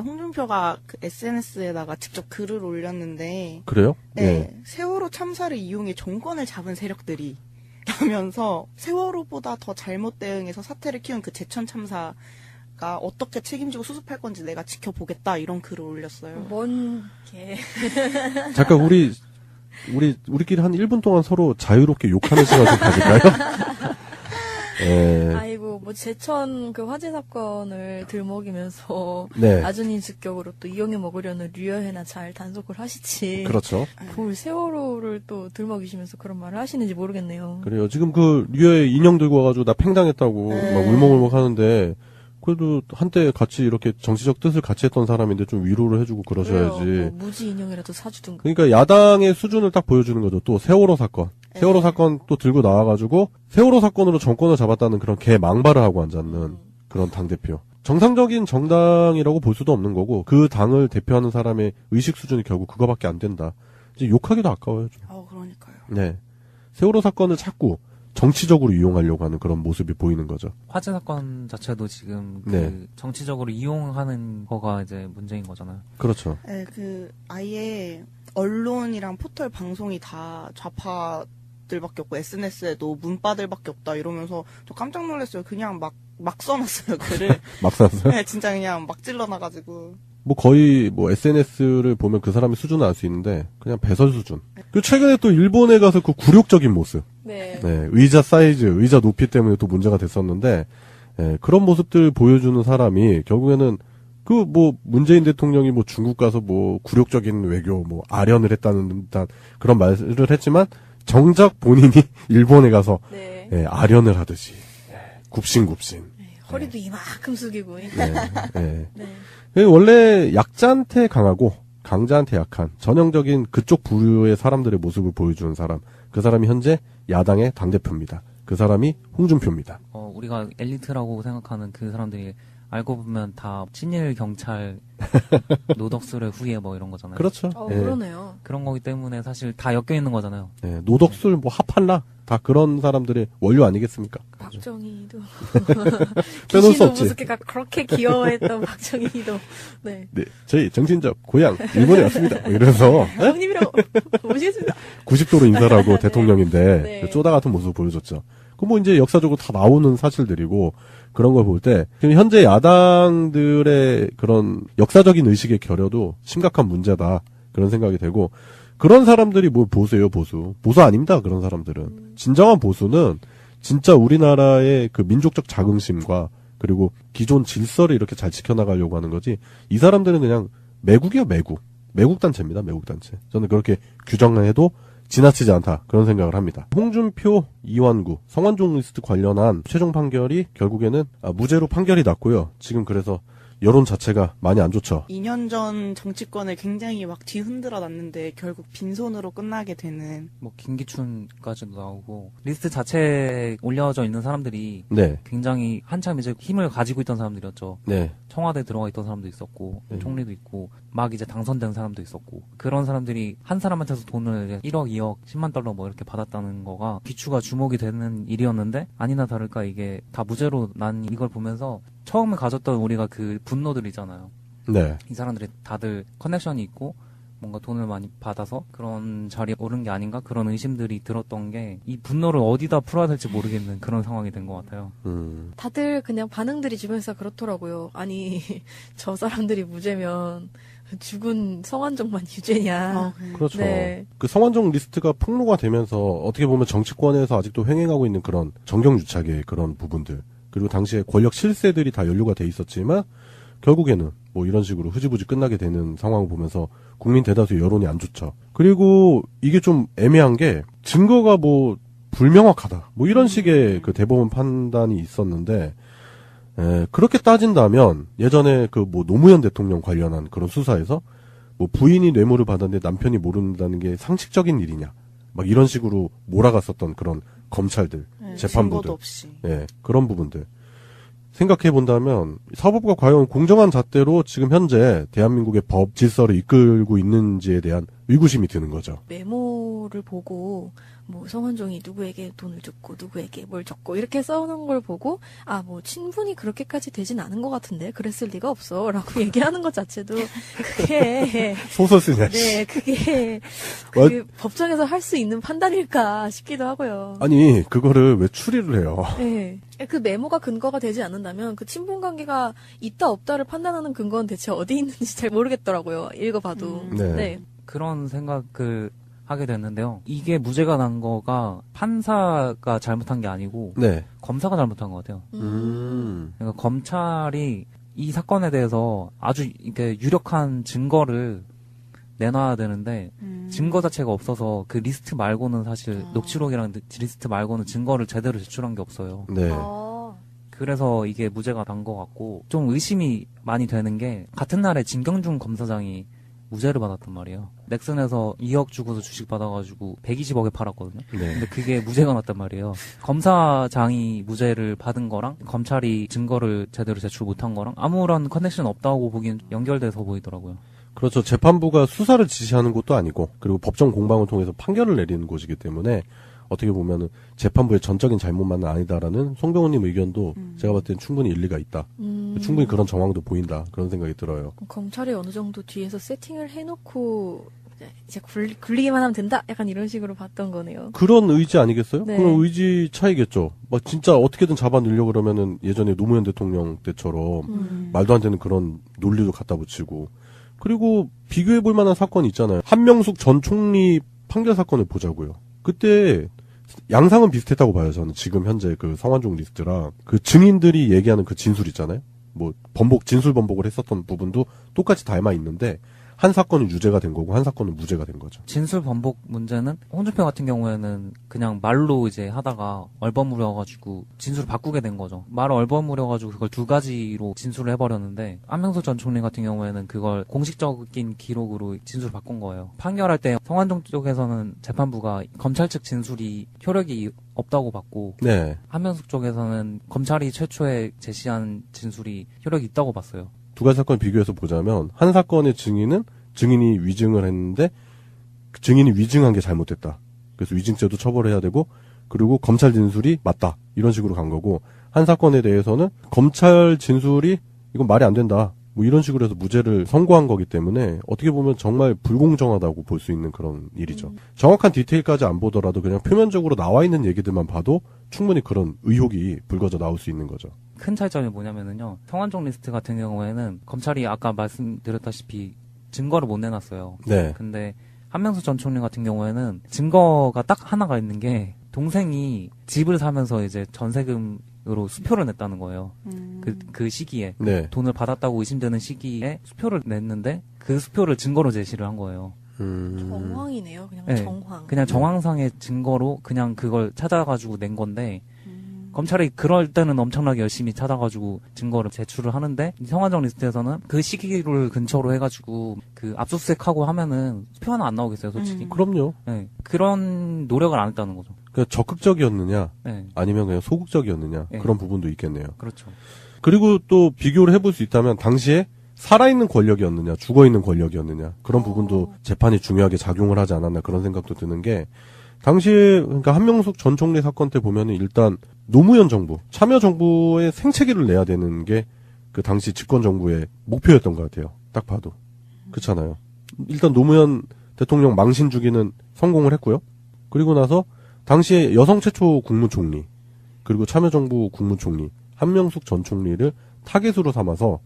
홍준표가 그 SNS에다가 직접 글을 올렸는데 그래요? 네, 예. 세월호 참사를 이용해 정권을 잡은 세력들이 라면서 세월호보다 더 잘못 대응해서 사태를 키운 그 제천 참사가 어떻게 책임지고 수습할 건지 내가 지켜보겠다 이런 글을 올렸어요. 뭔 개. 잠깐 우리끼리 한 1분 동안 서로 자유롭게 욕하는 시간 좀 가질까요? 예. 아이고, 뭐, 제천 그 화재 사건을 들먹이면서 네. 아주님 습격으로 또 이용해 먹으려는 류여해나 잘 단속을 하시지. 그렇죠. 뭘 세월호를 또 들먹이시면서 그런 말을 하시는지 모르겠네요. 그래요. 지금 그 류의 인형 들고 와가지고 나 팽당했다고 네. 막 울먹울먹 하는데 그래도 한때 같이 이렇게 정치적 뜻을 같이 했던 사람인데 좀 위로를 해주고 그러셔야지. 그래요. 뭐 무지 인형이라도 사주든가. 그러니까 야당의 수준을 딱 보여주는 거죠. 또 세월호 사건. 세월호 사건 또 들고 나와가지고 세월호 사건으로 정권을 잡았다는 그런 개 망발을 하고 앉았는 그런 당대표. 정상적인 정당이라고 볼 수도 없는 거고 그 당을 대표하는 사람의 의식 수준이 결국 그거밖에 안 된다. 이제 욕하기도 아까워요. 좀. 그러니까요. 네. 세월호 사건을 자꾸 정치적으로 이용하려고 하는 그런 모습이 보이는 거죠. 화재 사건 자체도 지금 그 네. 정치적으로 이용하는 거가 이제 문제인 거잖아요. 그렇죠. 네, 아예 언론이랑 포털 방송이 다 좌파들밖에 없고 SNS에도 문바들밖에 없다 이러면서 저 깜짝 놀랐어요. 그냥 막 써놨어요 글을. 막 샀어요? 네, 진짜 그냥 막 찔러놔가지고. 뭐 거의 뭐 SNS를 보면 그 사람의 수준을 알 수 있는데 그냥 배설 수준. 그 최근에 또 일본에 가서 그 굴욕적인 모습. 네. 네, 의자 사이즈, 의자 높이 때문에 또 문제가 됐었는데 그런 모습들 보여주는 사람이 결국에는 그 뭐 문재인 대통령이 뭐 중국 가서 뭐 굴욕적인 외교 뭐 아련을 했다는 듯한 그런 말을 했지만 정작 본인이 일본에 가서 네. 아련을 하듯이 굽신굽신. 허리도 이만큼 숙이고. 네, 네. 네. 원래 약자한테 강하고 강자한테 약한 전형적인 그쪽 부류의 사람들의 모습을 보여주는 사람. 그 사람이 현재 야당의 당대표입니다. 그 사람이 홍준표입니다. 우리가 엘리트라고 생각하는 그 사람들이 알고 보면 다 친일 경찰 노덕술의 후예 뭐 이런 거잖아요. 그렇죠. 그러네요. 그런 거기 때문에 사실 다 엮여 있는 거잖아요. 네, 노덕술 뭐 합한라 다 그런 사람들의 원료 아니겠습니까? 박정희도 빼놓을 수 없지. 무스케가 그렇게 귀여워했던 박정희도 네. 네, 저희 정신적 고향 일본에 왔습니다. 뭐 이러면서 형님이라고 모시겠습니다. 90도로 인사를 하고 네. 대통령인데 네. 쪼다 같은 모습을 보여줬죠. 그 뭐 이제 역사적으로 다 나오는 사실들이고 그런 걸 볼 때 지금 현재 야당들의 그런 역사적인 의식의 결여도 심각한 문제다 그런 생각이 되고 그런 사람들이 뭘 보수예요 보수 아닙니다. 그런 사람들은 진정한 보수는 진짜 우리나라의 그 민족적 자긍심과 그리고 기존 질서를 이렇게 잘 지켜나가려고 하는 거지 이 사람들은 그냥 매국이요 매국 단체입니다. 매국 단체. 저는 그렇게 규정해도 지나치지 않다 그런 생각을 합니다. 홍준표, 이완구, 성완종 리스트 관련한 최종 판결이 결국에는 무죄로 판결이 났고요. 지금 그래서 여론 자체가 많이 안 좋죠. 2년 전 정치권을 굉장히 막 뒤흔들어 놨는데 결국 빈손으로 끝나게 되는. 뭐 김기춘까지도 나오고 리스트 자체에 올려져 있는 사람들이 네. 굉장히 한참 이제 힘을 가지고 있던 사람들이었죠. 네. 청와대 들어가 있던 사람도 있었고 총리도 있고 막 이제 당선된 사람도 있었고 그런 사람들이 한 사람한테서 돈을 이제 1억, 2억, 10만 달러 뭐 이렇게 받았다는 거가 비추가 주목이 되는 일이었는데 아니나 다를까 이게 다 무죄로 난 이걸 보면서 처음에 가졌던 우리가 그 분노들 있잖아요. 네. 이 사람들이 다들 커넥션이 있고 뭔가 돈을 많이 받아서 그런 자리에 오른 게 아닌가 그런 의심들이 들었던 게 이 분노를 어디다 풀어야 될지 모르겠는 그런 상황이 된 것 같아요. 다들 그냥 반응들이 주변에서 그렇더라고요. 아니 저 사람들이 무죄면 죽은 성완종만 유죄냐. 그렇죠. 네. 그 성완종 리스트가 폭로가 되면서 어떻게 보면 정치권에서 아직도 횡행하고 있는 그런 정경유착의 그런 부분들 그리고 당시에 권력 실세들이 다 연루가 돼 있었지만 결국에는 뭐 이런 식으로 흐지부지 끝나게 되는 상황을 보면서 국민 대다수 여론이 안 좋죠. 그리고 이게 좀 애매한 게 증거가 뭐 불명확하다. 뭐 이런 식의 그 대법원 판단이 있었는데 그렇게 따진다면 예전에 그 뭐 노무현 대통령 관련한 그런 수사에서 뭐 부인이 뇌물을 받았는데 남편이 모른다는 게 상식적인 일이냐. 막 이런 식으로 몰아갔었던 그런 검찰들, 재판부들. 증거도 없이. 네, 그런 부분들. 생각해 본다면 사법부가 과연 공정한 잣대로 지금 현재 대한민국의 법 질서를 이끌고 있는지에 대한 의구심이 드는 거죠. 메모를 보고 뭐 성완종이 누구에게 돈을 줬고 누구에게 뭘 줬고 이렇게 써놓은 걸 보고 아 뭐 친분이 그렇게까지 되진 않은 것 같은데 그랬을 리가 없어라고 얘기하는 것 자체도 그게 소설 쓰냐. 네 그게 뭐- 그 법정에서 할 수 있는 판단일까 싶기도 하고요. 아니 그거를 왜 추리를 해요? 네. 그 메모가 근거가 되지 않는다면 그 친분 관계가 있다 없다를 판단하는 근거는 대체 어디 있는지 잘 모르겠더라고요. 읽어봐도. 네. 네. 그런 생각을 하게 됐는데요. 이게 무죄가 난 거가 판사가 잘못한 게 아니고 네. 검사가 잘못한 것 같아요. 음. 그러니까 검찰이 이 사건에 대해서 아주 이게 유력한 증거를 내놔야 되는데 증거 자체가 없어서 그 리스트 말고는 사실 녹취록이랑 리스트 말고는 증거를 제대로 제출한 게 없어요. 네. 아. 그래서 이게 무죄가 난 것 같고 좀 의심이 많이 되는 게 같은 날에 진경준 검사장이 무죄를 받았단 말이에요. 넥슨에서 2억 주고서 주식 받아가지고 120억에 팔았거든요. 네. 근데 그게 무죄가 났단 말이에요. 검사장이 무죄를 받은 거랑 검찰이 증거를 제대로 제출 못한 거랑 아무런 커넥션 없다고 보기엔 연결돼서 보이더라고요. 그렇죠. 재판부가 수사를 지시하는 곳도 아니고, 그리고 법정 공방을 통해서 판결을 내리는 곳이기 때문에, 어떻게 보면은 재판부의 전적인 잘못만은 아니다라는 송병호님 의견도 제가 봤을 땐 충분히 일리가 있다. 충분히 그런 정황도 보인다. 그런 생각이 들어요. 검찰이 어느 정도 뒤에서 세팅을 해놓고 이제 굴리기만 하면 된다? 약간 이런 식으로 봤던 거네요. 그런 의지 아니겠어요? 네. 그런 의지 차이겠죠. 막 진짜 어떻게든 잡아넣으려고 그러면은 예전에 노무현 대통령 때처럼 말도 안 되는 그런 논리도 갖다 붙이고. 그리고 비교해볼 만한 사건이 있잖아요. 한명숙 전 총리 판결 사건을 보자고요. 그때 양상은 비슷했다고 봐요. 저는 지금 현재 그 성완종 리스트랑 그 증인들이 얘기하는 그 진술 있잖아요. 뭐 진술 번복을 했었던 부분도 똑같이 닮아 있는데 한 사건은 유죄가 된 거고 한 사건은 무죄가 된 거죠. 진술 번복 문제는 홍준표 같은 경우에는 그냥 말로 이제 하다가 얼버무려가지고 진술을 바꾸게 된 거죠. 말을 얼버무려가지고 그걸 두 가지로 진술을 해버렸는데 한명숙 전 총리 같은 경우에는 그걸 공식적인 기록으로 진술을 바꾼 거예요. 판결할 때 성완종 쪽에서는 재판부가 검찰 측 진술이 효력이 없다고 봤고 네. 한명숙 쪽에서는 검찰이 최초에 제시한 진술이 효력이 있다고 봤어요. 두 가지 사건을 비교해서 보자면 한 사건의 증인은 증인이 위증을 했는데 그 증인이 위증한 게 잘못됐다. 그래서 위증죄도 처벌해야 되고 그리고 검찰 진술이 맞다. 이런 식으로 간 거고 한 사건에 대해서는 검찰 진술이 이건 말이 안 된다. 뭐 이런 식으로 해서 무죄를 선고한 거기 때문에 어떻게 보면 정말 불공정하다고 볼 수 있는 그런 일이죠. 정확한 디테일까지 안 보더라도 그냥 표면적으로 나와 있는 얘기들만 봐도 충분히 그런 의혹이 불거져 나올 수 있는 거죠. 큰 차이점이 뭐냐면은요. 성완종 리스트 같은 경우에는 검찰이 아까 말씀드렸다시피 증거를 못 내놨어요. 네. 근데 한명숙 전 총리 같은 경우에는 증거가 딱 하나가 있는 게 동생이 집을 사면서 이제 전세금으로 수표를 냈다는 거예요. 그 시기에. 네. 돈을 받았다고 의심되는 시기에 수표를 냈는데 그 수표를 증거로 제시를 한 거예요. 정황이네요. 그냥 네. 정황. 그냥 정황상의 증거로 그냥 그걸 찾아가지고 낸 건데 검찰이 그럴 때는 엄청나게 열심히 찾아가지고 증거를 제출을 하는데 성완종 리스트에서는 그 시기를 근처로 해가지고 그 압수수색하고 하면은 수표 하나 안 나오겠어요, 솔직히. 그럼요. 네. 그런 노력을 안 했다는 거죠. 그러니까 적극적이었느냐 네. 아니면 그냥 소극적이었느냐 네. 그런 부분도 있겠네요. 그렇죠. 그리고 또 비교를 해볼 수 있다면 당시에 살아있는 권력이었느냐 죽어있는 권력이었느냐 그런 부분도 재판이 중요하게 작용을 하지 않았나 그런 생각도 드는 게 당시에 그러니까 한명숙 전 총리 사건 때 보면은 일단 노무현 정부 참여정부의 생채기를 내야 되는 게 그 당시 집권정부의 목표였던 것 같아요. 딱 봐도 그렇잖아요. 일단 노무현 대통령 망신 주기는 성공을 했고요. 그리고 나서 당시에 여성 최초 국무총리 그리고 참여정부 국무총리 한명숙 전 총리를 타겟으로 삼아서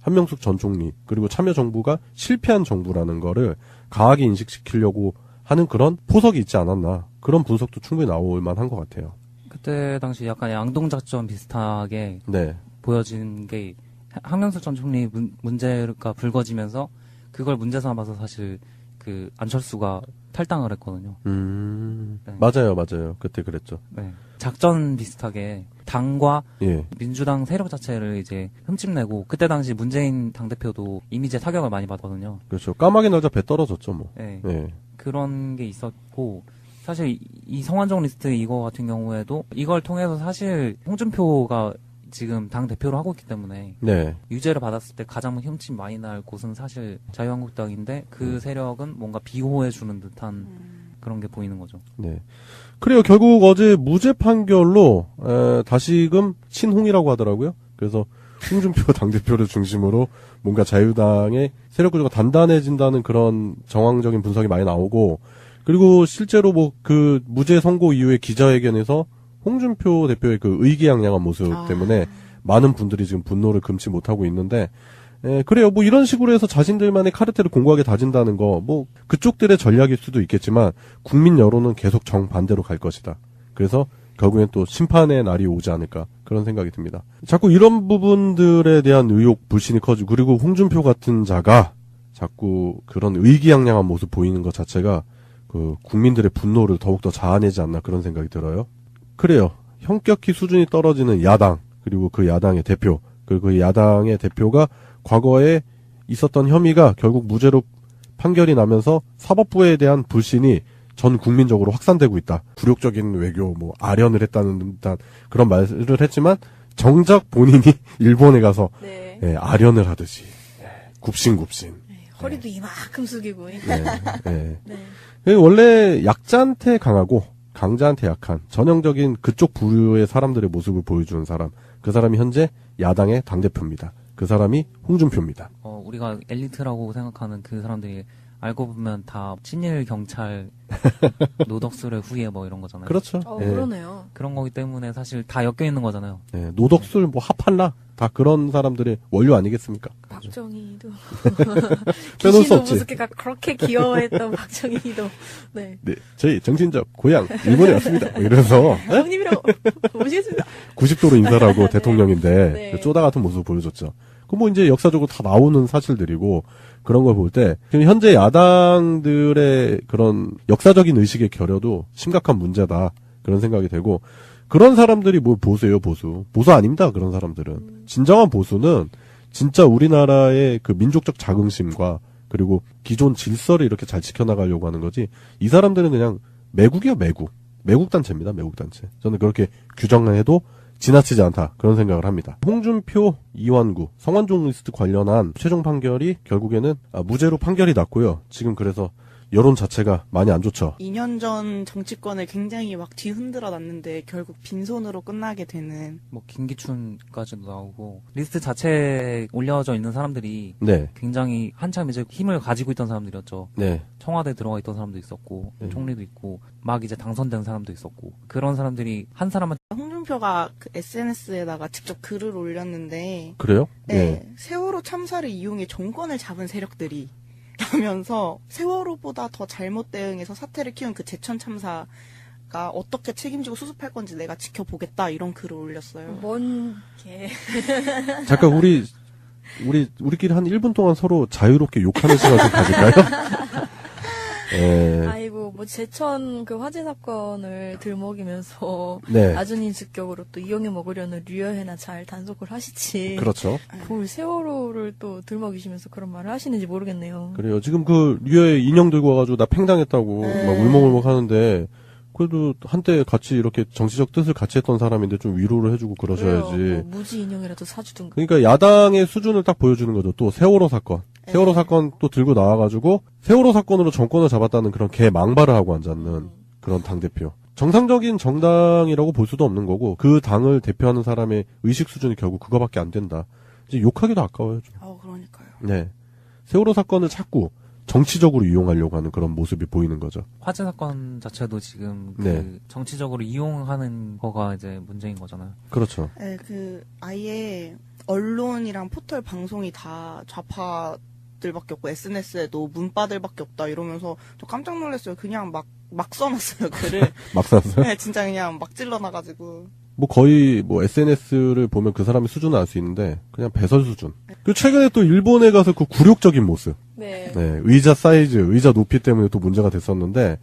한명숙 전 총리 그리고 참여정부가 실패한 정부라는 거를 강하게 인식시키려고 하는 그런 포석이 있지 않았나 그런 분석도 충분히 나올 만한 것 같아요. 그때 당시 약간 양동작전 비슷하게 네. 보여진 게 한명숙 전 총리 문제가 불거지면서 그걸 문제 삼아서 사실 그 안철수가 탈당을 했거든요. 네. 맞아요. 그때 그랬죠. 네. 작전 비슷하게 당과 예. 민주당 세력 자체를 이제 흠집내고 그때 당시 문재인 당대표도 이미지에 타격을 많이 받거든요. 그렇죠. 까마귀 날자 배 떨어졌죠, 뭐. 네. 예. 그런 게 있었고 사실 이 성완종 리스트 이거 같은 경우에도 이걸 통해서 사실 홍준표가 지금 당 대표를 하고 있기 때문에 네. 유죄를 받았을 때 가장 흠집 많이 날 곳은 사실 자유한국당인데 그 세력은 뭔가 비호해주는 듯한 그런 게 보이는 거죠. 네. 그래요. 결국 어제 무죄 판결로 다시금 친홍이라고 하더라고요. 그래서 홍준표 당대표를 중심으로 뭔가 자유당의 세력 구조가 단단해진다는 그런 정황적인 분석이 많이 나오고, 그리고 실제로 뭐 그 무죄 선고 이후에 기자회견에서 홍준표 대표의 그 의기양양한 모습 때문에 많은 분들이 지금 분노를 금치 못하고 있는데, 그래요. 뭐 이런 식으로 해서 자신들만의 카르텔을 공고하게 다진다는 거, 뭐 그쪽들의 전략일 수도 있겠지만 국민 여론은 계속 정반대로 갈 것이다. 그래서 결국엔 또 심판의 날이 오지 않을까, 그런 생각이 듭니다. 자꾸 이런 부분들에 대한 의혹 불신이 커지고, 그리고 홍준표 같은 자가 자꾸 그런 의기양양한 모습 보이는 것 자체가 그 국민들의 분노를 더욱더 자아내지 않나, 그런 생각이 들어요. 그래요. 현격히 수준이 떨어지는 야당, 그리고 그 야당의 대표, 그리고 그 야당의 대표가 과거에 있었던 혐의가 결국 무죄로 판결이 나면서 사법부에 대한 불신이 전 국민적으로 확산되고 있다. 굴욕적인 외교, 뭐 아련을 했다는 듯한 그런 말을 했지만, 정작 본인이 일본에 가서 네. 아련을 하듯이 굽신굽신. 네, 허리도 이만큼 숙이고. 네. 네. 원래 약자한테 강하고 강자한테 약한 전형적인 그쪽 부류의 사람들의 모습을 보여주는 사람, 그 사람이 현재 야당의 당대표입니다. 그 사람이 홍준표입니다. 우리가 엘리트라고 생각하는 그 사람들이 알고 보면 다 친일 경찰 노덕술의 후예 뭐 이런 거잖아요. 그렇죠. 그러네요. 그런 거기 때문에 사실 다 엮여 있는 거잖아요. 네, 노덕술, 뭐 하판라, 다 그런 사람들의 원료 아니겠습니까? 박정희도 빼놓을 수 기시노 없지. 부스케가 그렇게 귀여워했던 박정희도 네. 네, 저희 정신적 고향 일본에 왔습니다. 뭐 이러면서 형님이라고 모시겠습니다. 90도로 인사를 하고 대통령인데 네. 쪼다 같은 모습을 보여줬죠. 그 뭐 이제 역사적으로 다 나오는 사실들이고, 그런 걸 볼 때 지금 현재 야당들의 그런 역사적인 의식의 결여도 심각한 문제다, 그런 생각이 되고, 그런 사람들이 뭘 보수예요, 보수. 보수 아닙니다, 그런 사람들은. 진정한 보수는 진짜 우리나라의 그 민족적 자긍심과 그리고 기존 질서를 이렇게 잘 지켜나가려고 하는 거지, 이 사람들은 그냥 매국이요, 매국. 매국 단체입니다, 매국 단체. 저는 그렇게 규정해도 지나치지 않다, 그런 생각을 합니다. 홍준표, 이완구, 성완종 리스트 관련한 최종 판결이 결국에는 무죄로 판결이 났고요. 지금 그래서 여론 자체가 많이 안 좋죠. 2년 전 정치권을 굉장히 막 뒤흔들어 놨는데 결국 빈손으로 끝나게 되는. 뭐 김기춘까지도 나오고 리스트 자체에 올려져 있는 사람들이 네, 굉장히 한참 이제 힘을 가지고 있던 사람들이었죠. 네, 청와대에 들어가 있던 사람도 있었고 총리도 있고 막 이제 당선된 사람도 있었고, 그런 사람들이 한 사람한테 홍준표가 그 SNS에다가 직접 글을 올렸는데, 그래요? 네, 세월호 참사를 이용해 정권을 잡은 세력들이 라면서 세월호보다 더 잘못 대응해서 사태를 키운 그 제천 참사가 어떻게 책임지고 수습할 건지 내가 지켜보겠다, 이런 글을 올렸어요. 뭔 개. 잠깐 우리끼리 한 1분 동안 서로 자유롭게 욕하는 시간 좀 가질까요? 네. 아이고 뭐 제천 그 화재 사건을 들먹이면서 네. 아주님 습격으로 또 이용해 먹으려는 류여해나 잘 단속을 하시지. 그렇죠. 뭘 세월호를 또 들먹이시면서 그런 말을 하시는지 모르겠네요. 그래요. 지금 그 류의 인형 들고 와가지고 나 팽당했다고 막 울먹울먹 하는데, 그래도 한때 같이 이렇게 정치적 뜻을 같이 했던 사람인데 좀 위로를 해주고 그러셔야지. 그래요. 뭐 무지 인형이라도 사주든가. 그러니까 야당의 수준을 딱 보여주는 거죠. 또 세월호 사건. 세월호 사건 또 들고 나와가지고 세월호 사건으로 정권을 잡았다는 그런 개 망발을 하고 앉았는 그런 당대표. 정상적인 정당이라고 볼 수도 없는 거고, 그 당을 대표하는 사람의 의식 수준이 결국 그거밖에 안 된다. 이제 욕하기도 아까워요, 좀. 그러니까요. 네. 세월호 사건을 자꾸 정치적으로 이용하려고 하는 그런 모습이 보이는 거죠. 화재 사건 자체도 지금 네. 그 정치적으로 이용하는 거가 이제 문제인 거잖아요. 그렇죠. 네, 아예 언론이랑 포털 방송이 다 좌파들밖에 없고 SNS에도 문바들밖에 없다 이러면서 저 깜짝 놀랐어요. 그냥 막 써놨어요, 글을. 막 샀어요? 네, 진짜 그냥 막 찔러놔가지고. 뭐 거의 뭐 SNS를 보면 그 사람의 수준을 알 수 있는데 그냥 배설 수준. 그리고 최근에 또 일본에 가서 그 굴욕적인 모습. 네. 네, 의자 사이즈, 의자 높이 때문에 또 문제가 됐었는데,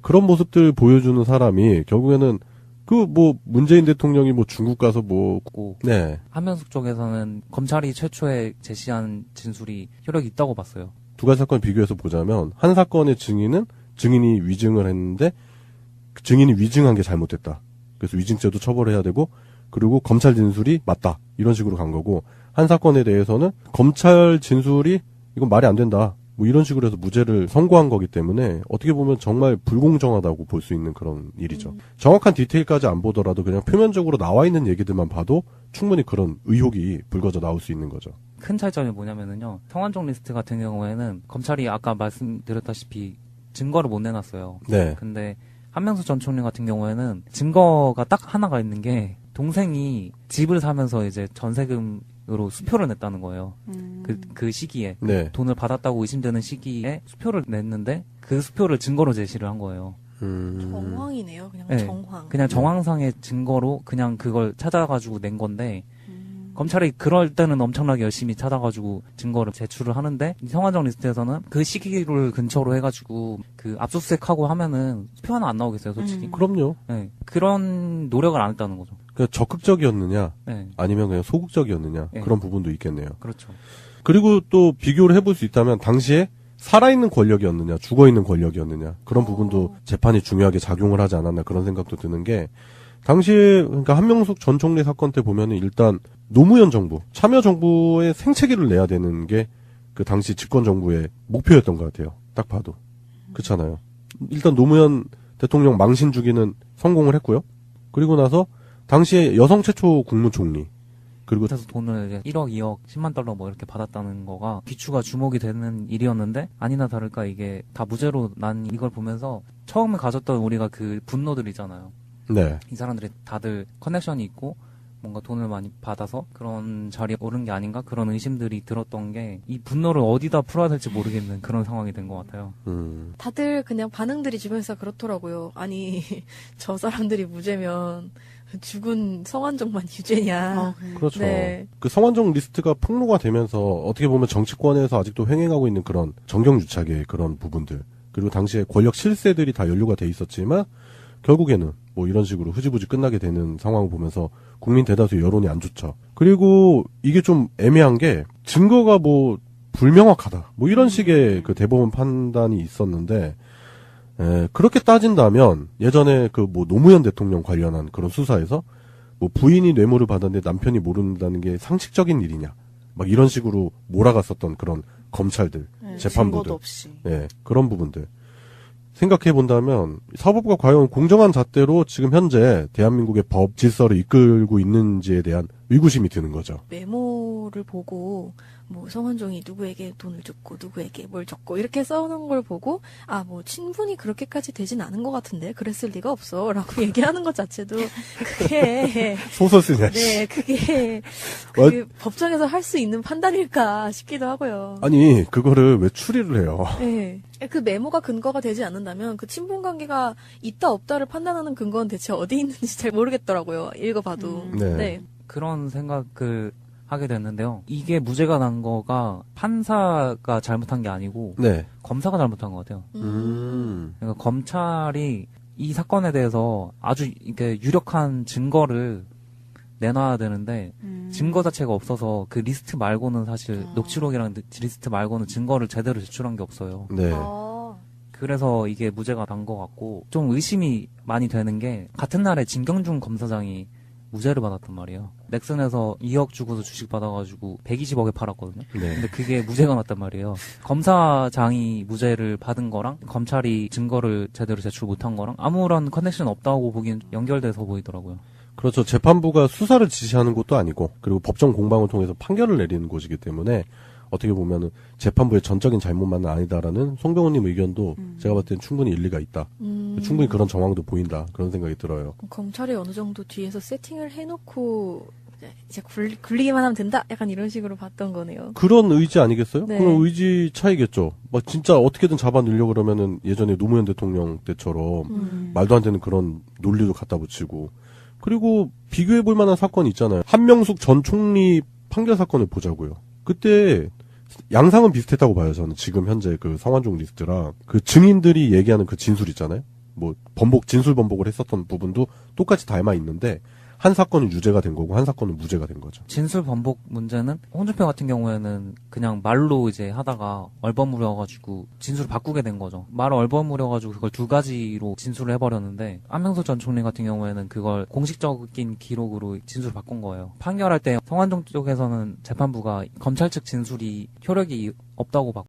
그런 모습들 보여주는 사람이 결국에는 그 뭐 문재인 대통령이 뭐 중국 가서 뭐 네. 한명숙 쪽에서는 검찰이 최초에 제시한 진술이 효력이 있다고 봤어요. 두 가지 사건 비교해서 보자면, 한 사건의 증인이 위증을 했는데 그 증인이 위증한 게 잘못됐다. 그래서 위증죄도 처벌해야 되고, 그리고 검찰 진술이 맞다, 이런 식으로 간 거고, 한 사건에 대해서는 검찰 진술이 이건 말이 안 된다, 뭐 뭐 이런 식으로 해서 무죄를 선고한 거기 때문에 어떻게 보면 정말 불공정하다고 볼 수 있는 그런 일이죠. 정확한 디테일까지 안 보더라도 그냥 표면적으로 나와 있는 얘기들만 봐도 충분히 그런 의혹이 불거져 나올 수 있는 거죠. 큰 차이점이 뭐냐면은요. 성완종 리스트 같은 경우에는 검찰이 아까 말씀드렸다시피 증거를 못 내놨어요. 네. 근데 한명숙 전 총리 같은 경우에는 증거가 딱 하나가 있는 게 동생이 집을 사면서 이제 전세금으로 수표를 냈다는 거예요. 그 시기에. 네. 돈을 받았다고 의심되는 시기에 수표를 냈는데 그 수표를 증거로 제시를 한 거예요. 정황이네요. 그냥 네. 정황. 그냥 정황상의 증거로 그냥 그걸 찾아가지고 낸 건데 검찰이 그럴 때는 엄청나게 열심히 찾아가지고 증거를 제출을 하는데 성완종 리스트에서는 그 시기를 근처로 해가지고 그 압수수색하고 하면은 수표 하나 안 나오겠어요, 솔직히. 그럼요. 네. 그런 노력을 안 했다는 거죠. 그러니까 적극적이었느냐 네. 아니면 그냥 소극적이었느냐 네. 그런 부분도 있겠네요. 그렇죠. 그리고 또 비교를 해볼 수 있다면 당시에 살아있는 권력이었느냐 죽어있는 권력이었느냐 그런 부분도 재판이 중요하게 작용을 하지 않았나 그런 생각도 드는 게 당시에 그러니까 한명숙 전 총리 사건 때 보면은 일단 노무현 정부 참여정부의 생채기를 내야 되는 게 그 당시 집권정부의 목표였던 것 같아요. 딱 봐도 그렇잖아요. 일단 노무현 대통령 망신 주기는 성공을 했고요. 그리고 나서 당시에 여성 최초 국무총리 그리고 그래서 돈을 이제 1억, 2억, 10만 달러 뭐 이렇게 받았다는 거가 비추가 주목이 되는 일이었는데 아니나 다를까 이게 다 무죄로 난 이걸 보면서 처음에 가졌던 우리가 그 분노들 있잖아요. 네. 이 사람들이 다들 커넥션이 있고 뭔가 돈을 많이 받아서 그런 자리에 오른 게 아닌가 그런 의심들이 들었던 게 이 분노를 어디다 풀어야 될지 모르겠는 그런 상황이 된 것 같아요. 다들 그냥 반응들이 주변에서 그렇더라고요. 아니 저 사람들이 무죄면 죽은 성완종만 유죄냐. 그렇죠. 네. 그 성완종 리스트가 폭로가 되면서 어떻게 보면 정치권에서 아직도 횡행하고 있는 그런 정경유착의 그런 부분들 그리고 당시에 권력 실세들이 다 연루가 돼 있었지만 결국에는 뭐 이런 식으로 흐지부지 끝나게 되는 상황을 보면서 국민 대다수 여론이 안 좋죠. 그리고 이게 좀 애매한 게 증거가 뭐 불명확하다. 뭐 이런 식의 그 대법원 판단이 있었는데 그렇게 따진다면 예전에 그 뭐 노무현 대통령 관련한 그런 수사에서 뭐 부인이 뇌물을 받았는데 남편이 모른다는 게 상식적인 일이냐. 막 이런 식으로 몰아갔었던 그런 검찰들, 네, 재판부들. 증거도 없이. 네, 그런 부분들. 생각해 본다면 사법부가 과연 공정한 잣대로 지금 현재 대한민국의 법 질서를 이끌고 있는지에 대한 의구심이 드는 거죠. 메모를 보고 뭐 성완종이 누구에게 돈을 줬고 누구에게 뭘 줬고 이렇게 써놓은 걸 보고 아 뭐 친분이 그렇게까지 되진 않은 것 같은데 그랬을 리가 없어라고 얘기하는 것 자체도 그게 소설 쓰냐. 네 그게 와- 그 법정에서 할 수 있는 판단일까 싶기도 하고요. 아니 그거를 왜 추리를 해요? 네. 그 메모가 근거가 되지 않는다면 그 친분 관계가 있다 없다를 판단하는 근거는 대체 어디 있는지 잘 모르겠더라고요. 읽어봐도. 네. 그런 생각을 하게 됐는데요. 이게 무죄가 난 거가 판사가 잘못한 게 아니고 네. 검사가 잘못한 것 같아요. 그러니까 검찰이 이 사건에 대해서 아주 이렇게 유력한 증거를 내놔야 되는데 증거 자체가 없어서 그 리스트 말고는 사실 녹취록이랑 리스트 말고는 증거를 제대로 제출한 게 없어요. 네. 아. 그래서 이게 무죄가 난 것 같고 좀 의심이 많이 되는 게 같은 날에 진경준 검사장이 무죄를 받았단 말이에요. 넥슨에서 2억 주고서 주식 받아가지고 120억에 팔았거든요. 네. 근데 그게 무죄가 났단 말이에요. 검사장이 무죄를 받은 거랑 검찰이 증거를 제대로 제출 못한 거랑 아무런 커넥션 없다고 보기엔 연결돼서 보이더라고요. 그렇죠. 재판부가 수사를 지시하는 곳도 아니고 그리고 법정 공방을 통해서 판결을 내리는 곳이기 때문에 어떻게 보면은 재판부의 전적인 잘못만은 아니다라는 송병호님 의견도 제가 봤을 땐 충분히 일리가 있다. 충분히 그런 정황도 보인다. 그런 생각이 들어요. 검찰이 어느 정도 뒤에서 세팅을 해놓고 이제 굴리기만 하면 된다? 약간 이런 식으로 봤던 거네요. 그런 의지 아니겠어요? 네. 그런 의지 차이겠죠. 막 진짜 어떻게든 잡아내려고 그러면은 예전에 노무현 대통령 때처럼 말도 안 되는 그런 논리도 갖다 붙이고 그리고 비교해볼 만한 사건이 있잖아요. 한명숙 전 총리 판결 사건을 보자고요. 그때 양상은 비슷했다고 봐요. 저는 지금 현재 그 성완종 리스트랑 그 증인들이 얘기하는 그 진술 있잖아요. 뭐 진술 번복을 했었던 부분도 똑같이 닮아 있는데 한 사건은 유죄가 된 거고 한 사건은 무죄가 된 거죠. 진술 번복 문제는 홍준표 같은 경우에는 그냥 말로 이제 하다가 얼버무려가지고 진술을 바꾸게 된 거죠. 말을 얼버무려가지고 그걸 두 가지로 진술을 해버렸는데 한명숙 전 총리 같은 경우에는 그걸 공식적인 기록으로 진술을 바꾼 거예요. 판결할 때 성완종 쪽에서는 재판부가 검찰 측 진술이 효력이 없다고 봤고